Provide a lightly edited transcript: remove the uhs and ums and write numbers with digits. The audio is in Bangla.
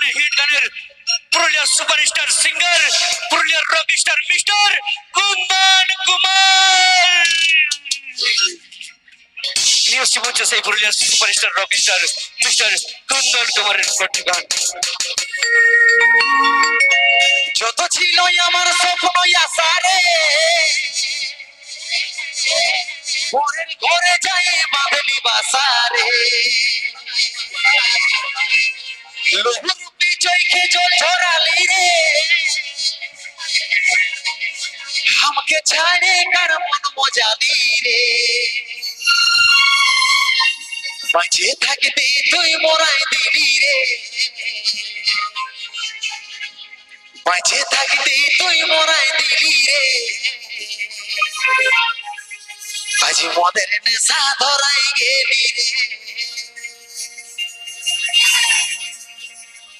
গানে হিট গানের পুরুলিয়ার সুপারস্টার সিঙ্গার পুরুলিয়ার rock star mister Kundan Kumar নিয়ে আসছি বলছে সেই পুরুলিয়ার superstar rock star mister Kundan কুমারের কণ্ঠে গান। যত ছিল আমার স্বপ্ন আশারে পরের ঘরে যাই বাঁধলি বাসারে লোহরূপী চোখে জল ঝরালি রে আমাকে ছাড়ে কার মন মজালি রে বাঁচে থাকতে তুই মরাই দিলি রে বাঁচে থাকতে তুই মরাই দিলি রে আজ মদের নেশা ধরাই গেলি রে